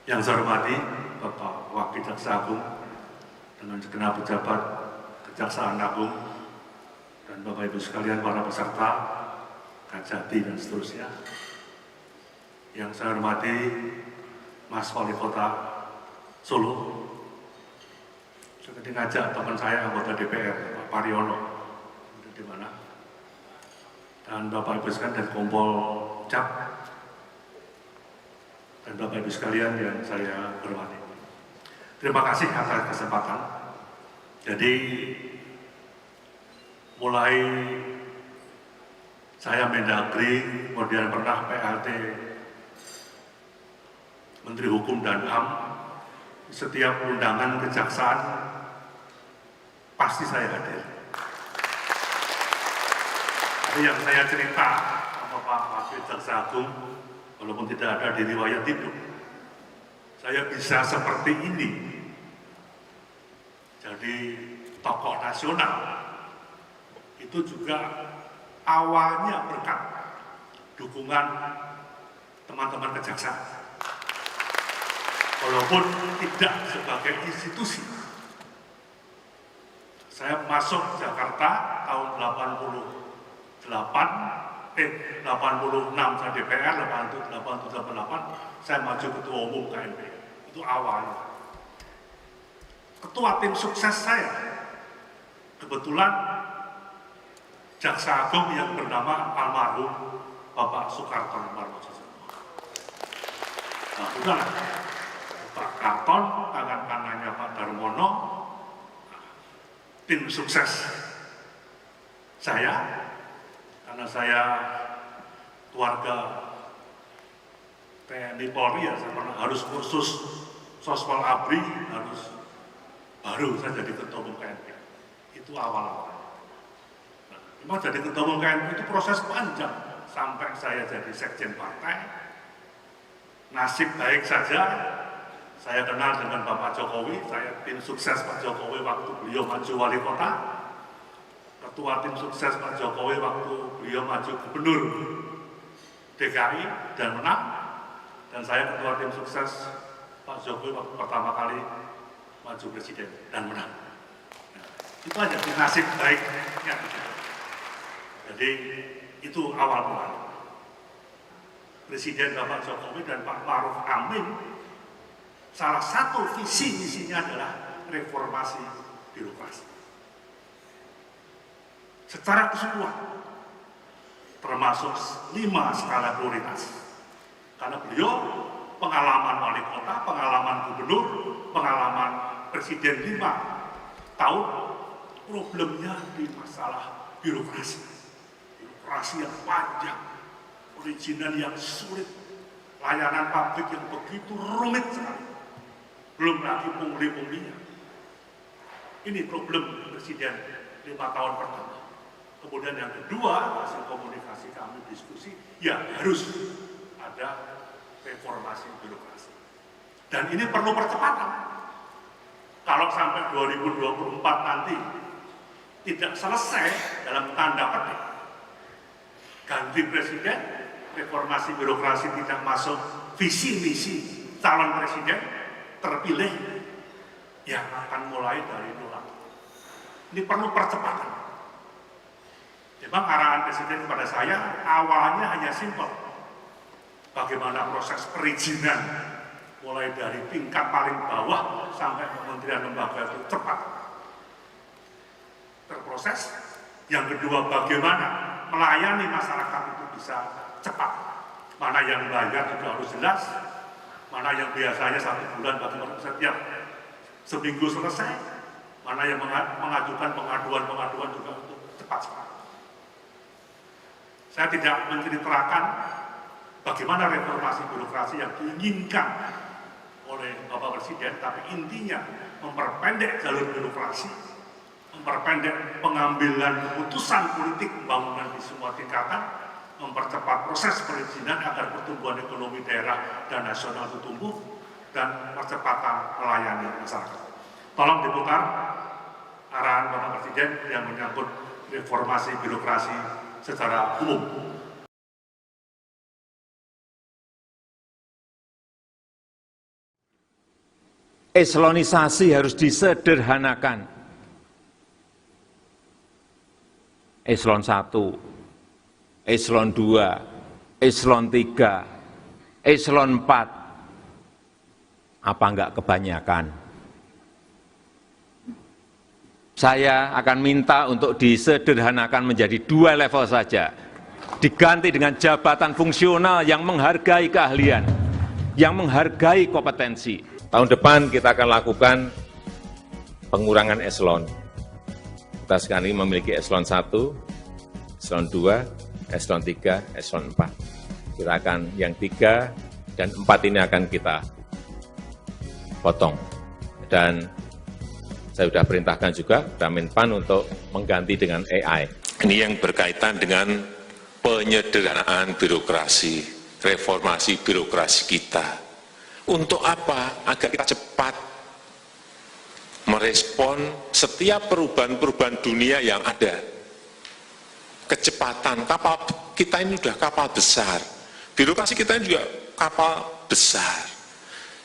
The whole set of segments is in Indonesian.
Yang saya hormati Bapak Wakil Jaksa Agung dengan segenap pejabat Kejaksaan Agung dan Bapak Ibu sekalian para peserta Kajati dan seterusnya. Yang saya hormati Mas Wali Kota Solo. Saya tadi ngajak teman saya anggota DPR Pak Pariono di mana, dan Bapak Ibu sekalian dari Kompol Cap dan Bapak Ibu sekalian yang saya hormati. Terima kasih atas kesempatan. Jadi mulai saya Mendagri, kemudian pernah PLT Menteri Hukum dan HAM, setiap undangan kejaksaan pasti saya hadir. Tapi yang saya cerita sama Pak Wakil Jaksa Agung, walaupun tidak ada di riwayat hidup, saya bisa seperti ini. Jadi tokoh nasional itu juga awalnya berkat dukungan teman-teman kejaksaan. Walaupun tidak sebagai institusi. Saya masuk Jakarta tahun 86 saya DPR, 87-88 saya maju ketua umum KNP. Itu awalnya. Ketua tim sukses saya kebetulan Jaksa Agung yang bernama almarhum Bapak Soekarto Marmosono. Nah, udahlah. Pak Karton, tangan kanannya Pak Darmono, tim sukses saya, karena saya keluarga TNI Polri ya, saya pernah harus kursus Sospol Abri, baru saya jadi ketua umum KNP. Itu awal-awal. Nah, memang jadi ketua umum KNP itu proses panjang sampai saya jadi sekjen partai. Nasib baik saja. Saya kenal dengan Bapak Jokowi, saya tim sukses Pak Jokowi waktu beliau maju wali kota, ketua tim sukses Pak Jokowi waktu beliau maju gubernur DKI dan menang, dan saya ketua tim sukses Pak Jokowi waktu pertama kali maju presiden dan menang. Nah, itu aja nasib baiknya. Jadi itu awal mula. Presiden Bapak Jokowi dan Pak Ma'ruf Amin, salah satu visi misinya adalah reformasi birokrasi. Secara keseluruhan, termasuk 5 skala prioritas. Karena beliau pengalaman wali kota, pengalaman gubernur, pengalaman presiden 5 tahun, problemnya di masalah birokrasi. Birokrasi yang panjang, perizinan yang sulit, layanan publik yang begitu rumit sekali. Belum lagi pungli-punglinya. Ini problem presiden 5 tahun pertama. Kemudian yang kedua, hasil komunikasi kami diskusi, ya harus ada reformasi birokrasi. Dan ini perlu percepatan. Kalau sampai 2024 nanti tidak selesai dalam tanda petik, ganti presiden, reformasi birokrasi tidak masuk visi misi calon presiden terpilih, yang akan mulai dari nol. Ini perlu percepatan. Memang arahan presiden kepada saya awalnya hanya simpel. Bagaimana proses perizinan mulai dari tingkat paling bawah sampai kementerian lembaga itu cepat terproses. Yang kedua, bagaimana melayani masyarakat itu bisa cepat. Mana yang bayar juga harus jelas. Mana yang biasanya 1 bulan bagi orang setiap seminggu selesai, mana yang mengajukan pengaduan juga untuk cepat sekali. Saya tidak menceritakan bagaimana reformasi birokrasi yang diinginkan oleh Bapak Presiden, tapi intinya memperpendek jalur birokrasi, memperpendek pengambilan keputusan politik pembangunan di semua tingkatan, mempercepat proses perizinan agar pertumbuhan ekonomi daerah dan nasional itu tumbuh, dan percepatan melayani masyarakat. Tolong diputar arahan Bapak Presiden yang menyangkut reformasi birokrasi secara umum. Eselonisasi harus disederhanakan. Eselon 1, Eselon 2, Eselon 3, Eselon 4. Apa enggak kebanyakan? Saya akan minta untuk disederhanakan menjadi 2 level saja. Diganti dengan jabatan fungsional yang menghargai keahlian, yang menghargai kompetensi. Tahun depan kita akan lakukan pengurangan eselon. Kita sekarang ini memiliki eselon 1, eselon 2, eselon 3, eselon 4. Kita akan yang 3 dan 4 ini akan kita potong. Dan saya sudah perintahkan juga kepada Menpan untuk mengganti dengan AI. Ini yang berkaitan dengan penyederhanaan birokrasi, reformasi birokrasi kita. Untuk apa? Agar kita cepat merespon setiap perubahan-perubahan dunia yang ada. Kecepatan, kapal kita ini sudah kapal besar. Birokrasi kita ini juga kapal besar.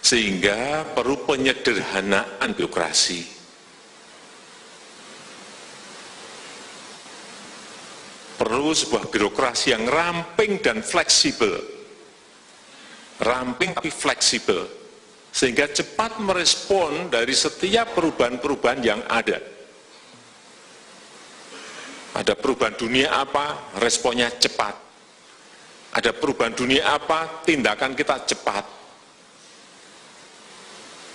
Sehingga perlu penyederhanaan birokrasi. Perlu sebuah birokrasi yang ramping dan fleksibel. Ramping tapi fleksibel. Sehingga cepat merespon dari setiap perubahan-perubahan yang ada. Ada perubahan dunia apa, responnya cepat. Ada perubahan dunia apa, tindakan kita cepat.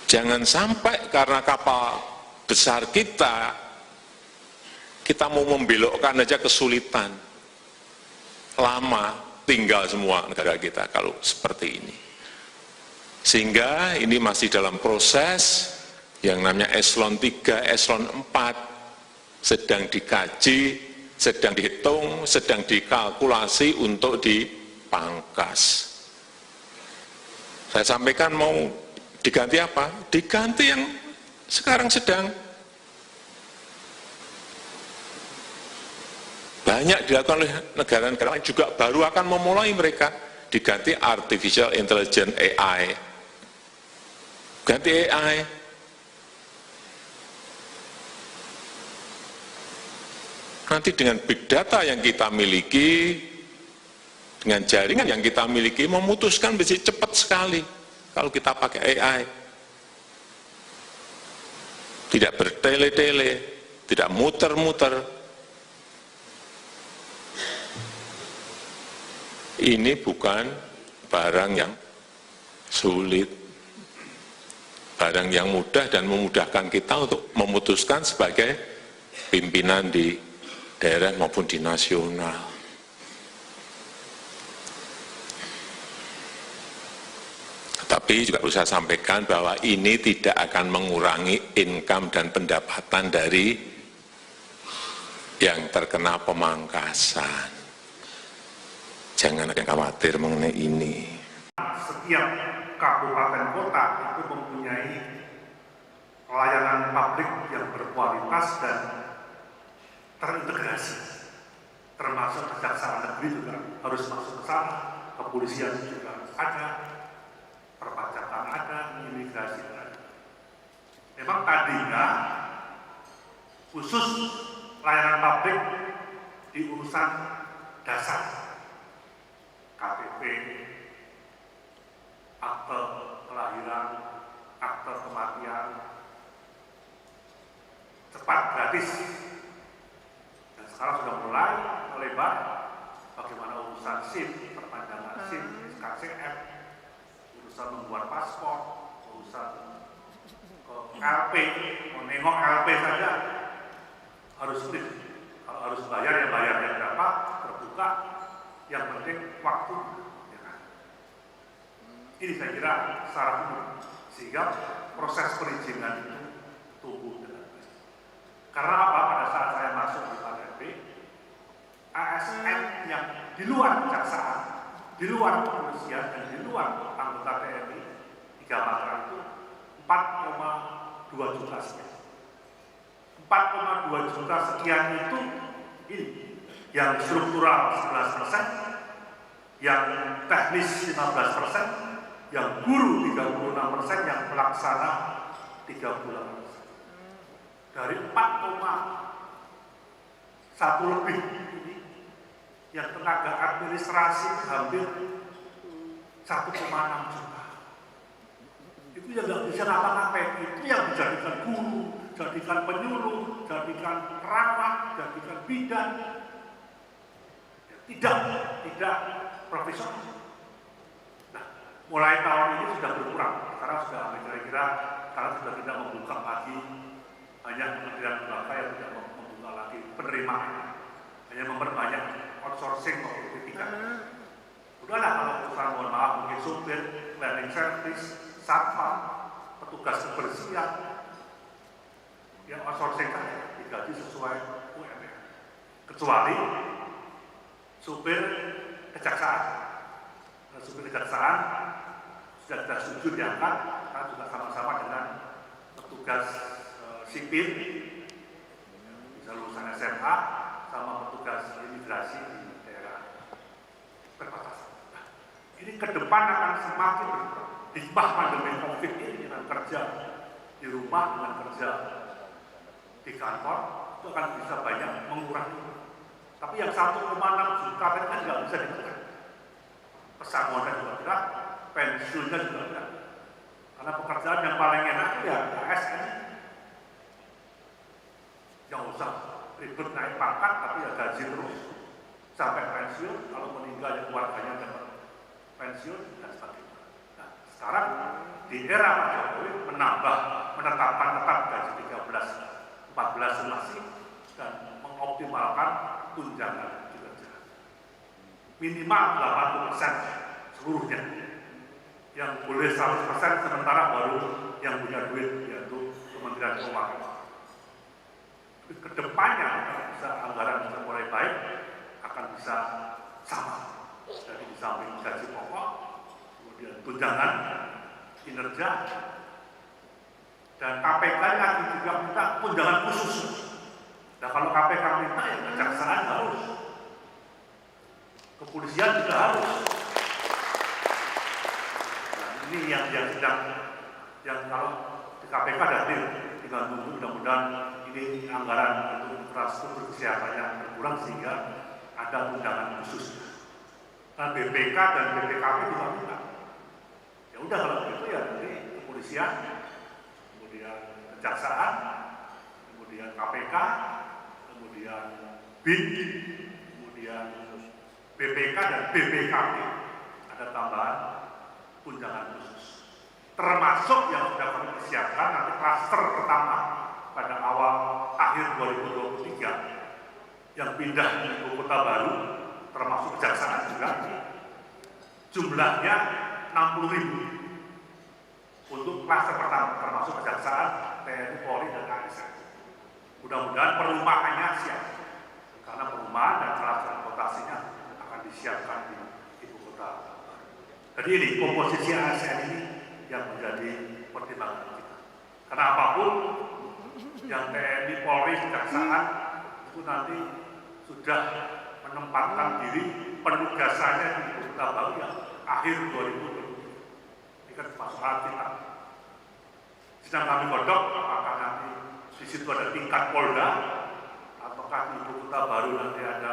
Jangan sampai karena kapal besar kita mau membelokkan aja kesulitan. Lama tinggal semua negara kita kalau seperti ini. Sehingga ini masih dalam proses yang namanya eselon 3, eselon 4 sedang dikaji, sedang dihitung, sedang dikalkulasi untuk dipangkas. Saya sampaikan mau diganti apa? Diganti yang sekarang sedang banyak dilakukan oleh negara-negara lain juga baru akan memulai mereka, diganti artificial intelligence AI. Ganti AI. Nanti dengan big data yang kita miliki, dengan jaringan yang kita miliki, memutuskan bisa cepat sekali kalau kita pakai AI. Tidak bertele-tele, tidak muter-muter. Ini bukan barang yang sulit, barang yang mudah dan memudahkan kita untuk memutuskan sebagai pimpinan di daerah maupun di nasional. Tapi juga perlu saya sampaikan bahwa ini tidak akan mengurangi income dan pendapatan dari yang terkena pemangkasan. Jangan ada yang khawatir mengenai ini. Setiap kabupaten kota itu mempunyai pelayanan publik yang berkualitas dan terintegrasi. Termasuk kejaksaan negeri juga harus masuk ke sana, kepolisian juga ada, perpajakan ada, imigrasi ada. Memang tadinya khusus pelayanan publik di urusan dasar. KTP, akte kelahiran, akte kematian, cepat, gratis. Dan sekarang sudah mulai melebar bagaimana urusan SIM, perpanjangan SIM, KCM, urusan membuat paspor, urusan ke LP, menengok LP saja harus SIM. Kalau harus bayar ya bayarnya berapa, terbuka. Yang penting waktu, ya kan? Ini saya kira syarat umum, sehingga proses perizinan itu tumbuh dengan baik. Karena apa? Pada saat saya masuk di KPP, ASN yang di luar kejaksaan, di luar kepolisian dan di luar anggota TNI 3 Matra itu 4,2 juta sekian. 4,2 juta sekian itu ini. Yang struktural 11%, yang teknis 15%, yang guru 36%, yang pelaksana 38%. Dari 4,1 lebih ini, yang tenaga administrasi hampir 1,6 juta. Itu yang nggak bisa ngapa-ngapain, itu yang dijadikan guru, jadikan penyuluh, jadikan perawat, jadikan bidan. Tidak profesional. Nah, mulai tahun ini sudah berkurang. Sekarang sudah kira-kira karena sudah tidak membuka lagi, hanya Kementerian Lembaga yang tidak membuka lagi penerimaan, hanya memperbanyak outsourcing maupun P3. Udahlah kalau urusan, mohon maaf, mungkin supir, cleaning service, satpam, petugas kebersihan, yang outsourcing saja digaji sesuai UMR. Kecuali supir kejaksaan. Supir kejaksaan sudah kita setuju diangkat, karena juga sama-sama dengan petugas sipil, bisa lulusan SMA, sama petugas imigrasi di daerah perbatasan. Nah, ini ke depan akan semakin berkurang. Ditambah pandemi COVID ini dengan kerja di rumah, dengan kerja di kantor, itu akan bisa banyak mengurangi. Tapi yang 1,6 juta kan nggak bisa ditekan. Pesangonnya juga berat, pensiunnya juga berat. Karena pekerjaan yang paling enak ya ASN. Yang usah ribet naik pangkat, tapi ya gaji terus sampai pensiun. Kalau meninggal ya keluarganya dapat pensiun dan sebagainya. Nah, sekarang di era Pak Jokowi menetapkan tetap gaji 13, 14 masih dan mengoptimalkan tunjangan kinerja minimal 80% seluruhnya, yang boleh 100% sementara baru yang punya duit yaitu Kementerian Keuangan. Kedepannya bisa anggaran bisa mulai baik, akan bisa sama. Jadi di samping gaji pokok, kemudian tunjangan kinerja, dan KPK lagi juga minta tunjangan khusus. Nah kalau KPK minta ya kejaksaan harus, kepolisian juga harus. Nah, ini yang sedang, yang kalau di KPK ada tinggal tunggu, mudah-mudahan ini anggaran untuk infrastruktur kesehatan yang berkurang sehingga ada tunjangan khusus. Nah BPK dan BPKP juga minta. Ya udah kalau begitu ya nanti kepolisian, kemudian kejaksaan, kemudian KPK, kemudian BIN, kemudian BPK dan BPKP ada tambahan tunjangan khusus. Termasuk yang sudah kami persiapkan nanti klaster pertama pada akhir 2023 yang pindah ke ibu kota baru, termasuk kejaksaan juga, jumlahnya 60.000 untuk klaster pertama, termasuk kejaksaan, TNI, Polri, dan ASN. Mudah-mudahan perumahannya siap, karena perumahan dan transportasinya akan disiapkan di ibu kota. Jadi ini komposisi ASN ini yang menjadi pertimbangan kita. Karena apapun yang TNI, Polri, kejaksaan itu nanti sudah menempatkan diri penugasannya di ibu kota baru yang akhir 2023. Ini kan masalah kita. Sedang kami godok apakah nanti di situ ada tingkat Polda, ataukah di ibu kota baru nanti ada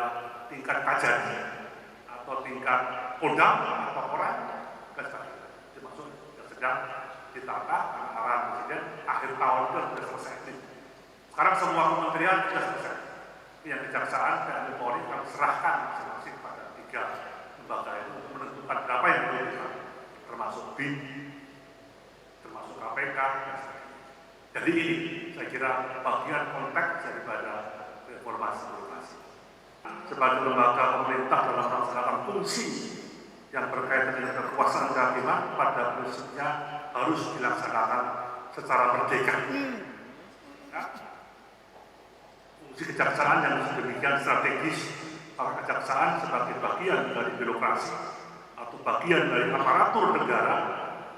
tingkat Kajari, atau tingkat Kodam, atau Koran, dan sebagainya. Termasuk yang sedang ditata arahan Presiden akhir tahun itu sudah selesai. Sekarang semua kementerian sudah selesai. Yang kejaksaan, TNI, Polri kami serahkan masing-masing pada 3 lembaga itu untuk menentukan berapa yang dibutuhkan, termasuk BIN, termasuk KPK, dan sebagainya. Jadi ini saya kira bagian konteks daripada reformasi birokrasi. Sebagai lembaga pemerintah dalam melaksanakan fungsi yang berkaitan dengan kekuasaan kehakiman, pada prinsipnya harus dilaksanakan secara merdeka. Ya. Fungsi kejaksaan yang sedemikian strategis, maka kejaksaan sebagai bagian dari birokrasi atau bagian dari aparatur negara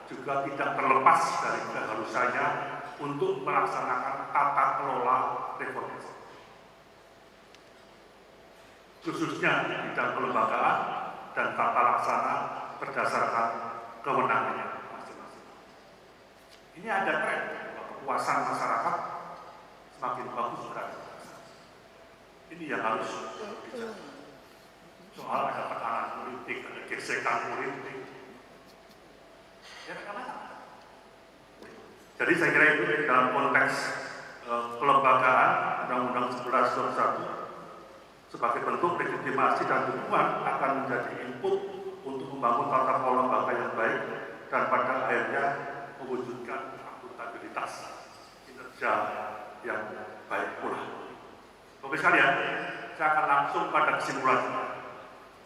juga tidak terlepas dari keharusannya untuk melaksanakan tata kelola reformasi, khususnya di bidang kelembagaan dan tata laksana berdasarkan kewenangannya masing-masing. Ini ada tren kepuasan masyarakat semakin bagus terhadap jaksa. Ini yang harus dibicara. Soal ada tekanan politik, ada gesekan politik, ya tidak masalah. Jadi saya kira itu dalam konteks kelembagaan Undang-Undang 11 sebagai bentuk legitimasi dan dukungan akan menjadi input untuk membangun tata kelola lembaga yang baik dan pada akhirnya mewujudkan akuntabilitas kinerja yang baik pula. Bapak sekalian, saya akan langsung pada kesimpulan.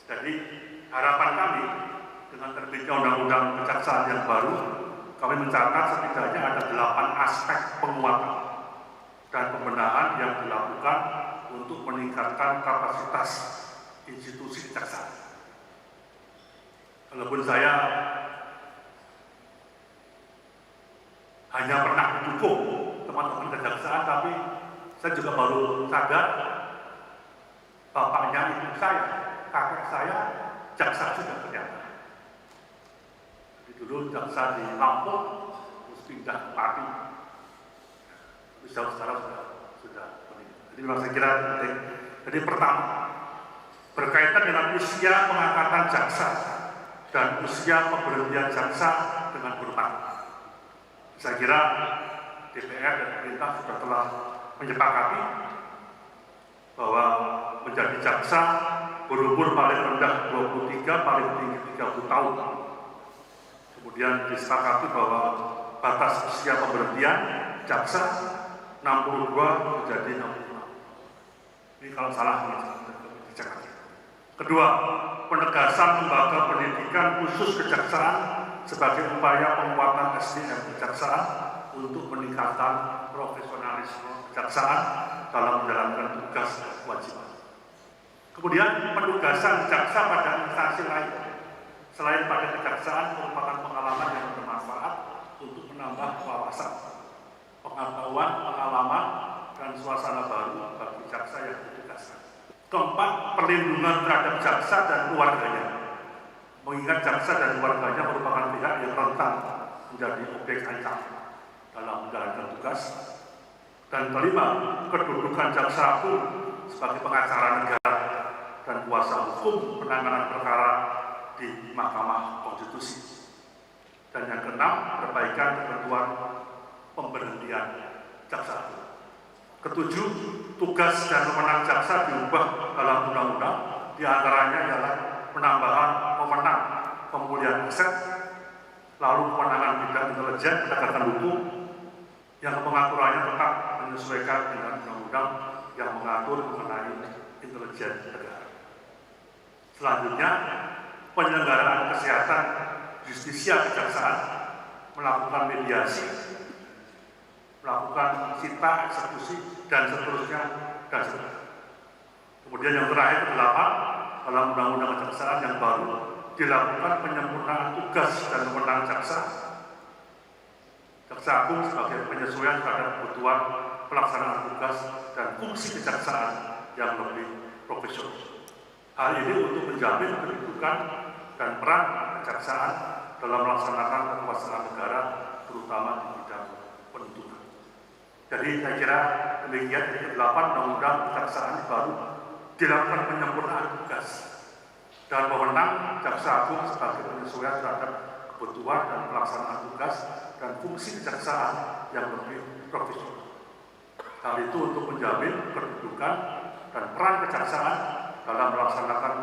Jadi harapan kami dengan terbitnya Undang-Undang Kejaksaan yang baru, kami mencatat setidaknya ada 8 aspek penguatan dan pembenahan yang dilakukan untuk meningkatkan kapasitas institusi kejaksaan. Walaupun saya hanya pernah mendukung teman-teman kejaksaan, tapi saya juga baru sadar bapaknya ibu saya, kakek saya, jaksa juga ternyata. Jadi dulu jaksa di Lampung, terus pindah ke Pati. Sekarang sudah meninggal. Jadi memang saya kira penting. Jadi pertama, berkaitan dengan usia pengangkatan jaksa dan usia pemberhentian jaksa dengan hormat. Saya kira DPR dan pemerintah sudah telah menyepakati bahwa menjadi jaksa berumur paling rendah 23, paling tinggi 30 tahun. Kemudian disepakati bahwa batas usia pemberhentian jaksa 62 menjadi 66. Ini kalau salah dicek. Kedua, penegasan lembaga pendidikan khusus kejaksaan sebagai upaya penguatan SDM kejaksaan untuk meningkatkan profesionalisme kejaksaan dalam menjalankan tugas dan kewajiban. Kemudian penugasan jaksa pada instansi lain selain pada kejaksaan merupakan pengalaman yang bermanfaat untuk menambah wawasan, pengetahuan, pengalaman, dan suasana baru bagi jaksa yang ditugaskan. Keempat, perlindungan terhadap jaksa dan keluarganya. Mengingat jaksa dan keluarganya merupakan pihak yang rentan menjadi objek ancaman dalam menjalankan tugas. Dan kelima, kedudukan jaksa agung sebagai pengacara negara dan kuasa hukum penanganan perkara di Mahkamah Konstitusi. Dan yang keenam, perbaikan ketentuan pemberhentian jaksa. Ketujuh, tugas dan wewenang jaksa diubah dalam undang-undang, diantaranya ialah penambahan wewenang pemulihan aset, lalu kewenangan bidang intelijen penegakan hukum yang pengaturannya tetap menyesuaikan dengan undang-undang yang mengatur mengenai intelijen negara. Selanjutnya, penyelenggaraan kesehatan justisia kejaksaan, melakukan mediasi, melakukan sita, eksekusi, dan seterusnya, dan seterusnya. Kemudian yang terakhir, 8, dalam Undang-Undang Kejaksaan yang baru, dilakukan penyempurnaan tugas dan wewenang jaksa agung sebagai penyesuaian terhadap kebutuhan pelaksanaan tugas dan fungsi kejaksaan yang lebih profesional. Hal ini untuk menjamin kedudukan dan peran kejaksaan dalam melaksanakan kekuasaan negara, terutama di bidang penuntutan. Jadi saya kira demikian dari 8 Undang-Undang Kejaksaan baru dilakukan penyempurnaan tugas dan wewenang jaksa agung sebagai penyesuaian terhadap kebutuhan dan pelaksanaan tugas dan fungsi kejaksaan yang lebih profesional. Hal itu untuk menjamin kedudukan dan peran kejaksaan dalam melaksanakan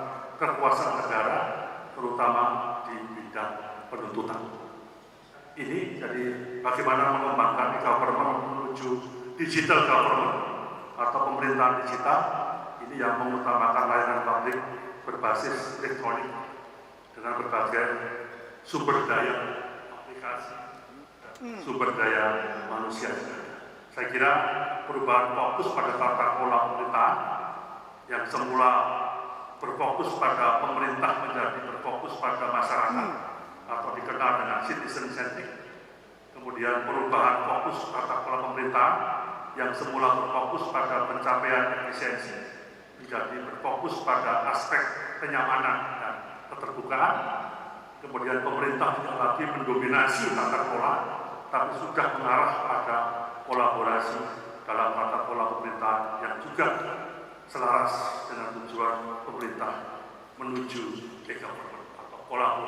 kekuasaan negara, terutama di bidang penuntutan. Ini jadi bagaimana mengembangkan e-government menuju digital government atau pemerintahan digital, ini yang mengutamakan layanan publik berbasis elektronik dengan berbagai sumber daya aplikasi, sumber daya manusia. Saya kira perubahan fokus pada tata kelola pemerintahan yang semula berfokus pada pemerintah menjadi berfokus pada masyarakat atau dikenal dengan citizen centric. Kemudian perubahan fokus tata kelola pemerintahan yang semula berfokus pada pencapaian efisiensi menjadi berfokus pada aspek kenyamanan dan keterbukaan. Kemudian pemerintah tidak lagi mendominasi tata kelola, tetapi sudah mengarah pada kolaborasi dalam rangka pola pemerintahan yang juga selaras dengan tujuan pemerintah menuju e-government atau kolaborasi.